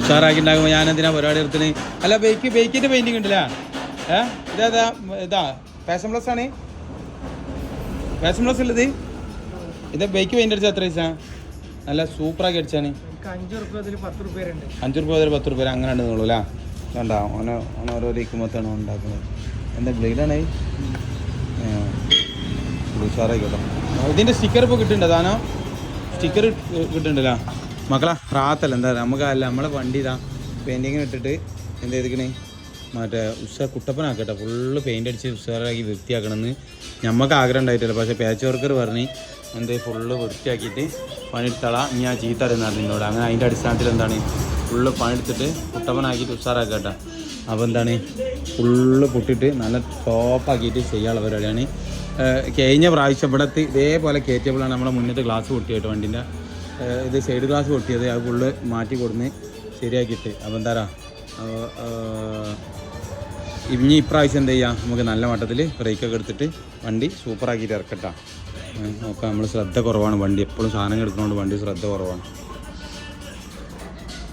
ഉഷാറാക്കി ഉണ്ടാക്കുമ്പോൾ ഞാൻ എന്തിനാ പരിപാടി എടുത്തിന്. അല്ല ബൈക്കിൻ്റെ പെയിൻറ്റിങ് ഉണ്ടല്ലേ? ഇതാ ഫാഷൻ പ്ലസ് ആണ്. ഫാഷൻ പ്ലസ് ഉള്ളത് ഇത് ബൈക്ക് പെയിൻ്റ് അടിച്ചാൽ എത്ര പൈസ? നല്ല സൂപ്പറാക്കി അടിച്ചാണ്. 5 രൂപ മുതൽ 10 രൂപ അങ്ങനെ ഉണ്ടെന്നുള്ളൂ അല്ലേ? വേണ്ട ഓരോ ഇരിക്കുമ്പോഴത്താണ് ഉണ്ടാക്കുന്നത്. എന്താ ബ്ലേഡാണ് ഉഷാറായി കേട്ടോ. ഇതിൻ്റെ സ്റ്റിക്കർ ഇപ്പോൾ കിട്ടുന്നുണ്ടോ? താനോ സ്റ്റിക്കർ കിട്ടുന്നുണ്ടല്ലോ മക്കളാ. റാത്തല്ല എന്താ നമുക്കല്ല നമ്മളെ വണ്ടി ഇതാ പെയിൻറ്റിങ്ങിന് ഇട്ടിട്ട് എന്ത് ചെയ്തിക്കണേ മറ്റേ കുട്ടപ്പനാക്കട്ടെ. ഫുള്ള് പെയിൻ്റ് അടിച്ച് ഉഷാറാക്കി വൃത്തിയാക്കണമെന്ന് നമുക്ക് ആഗ്രഹം ഉണ്ടായിട്ടില്ല. പക്ഷേ പാച്ച് വർക്കർ പറഞ്ഞ് എന്ത് ഫുള്ള് വൃത്തിയാക്കിയിട്ട് പണിയെടുത്താളാ ഇനി ആ ചീത്ത അറിയുന്നതാണ് എന്നോട്. അങ്ങനെ അതിൻ്റെ അടിസ്ഥാനത്തിൽ എന്താണ് ഫുള്ള് പണിയെടുത്തിട്ട് കുട്ടപ്പനാക്കിയിട്ട് ഉഷാറാക്കട്ടെ. അപ്പോൾ എന്താണ് ഫുള്ള് പൊട്ടിയിട്ട് നല്ല ടോപ്പാക്കിയിട്ട് ചെയ്യാനുള്ള പരിപാടിയാണ്. കഴിഞ്ഞ പ്രാവശ്യം ഇവിടത്ത് ഇതേപോലെ കയറ്റിയപ്പോഴാണ് നമ്മളെ മുന്നത്തെ ഗ്ലാസ് പൊട്ടിയിട്ട് വണ്ടിൻ്റെ ഇത് സൈഡ് ഗ്ലാസ് പൊട്ടിയത്. അത് ഫുള്ള് മാറ്റി കൊടുന്ന് ശരിയാക്കിയിട്ട്. അപ്പോൾ എന്താ ഇനി ഇപ്രാവശ്യം എന്ത് ചെയ്യുക, നമുക്ക് നല്ല മട്ടത്തിൽ ബ്രേക്കൊക്കെ എടുത്തിട്ട് വണ്ടി സൂപ്പറാക്കിയിട്ട് ഇറക്കട്ടാ. നോക്കാം. നമ്മൾ ശ്രദ്ധ കുറവാണ്, വണ്ടി എപ്പോഴും സാധനങ്ങൾ എടുക്കുന്നതുകൊണ്ട് വണ്ടി ശ്രദ്ധ കുറവാണ്.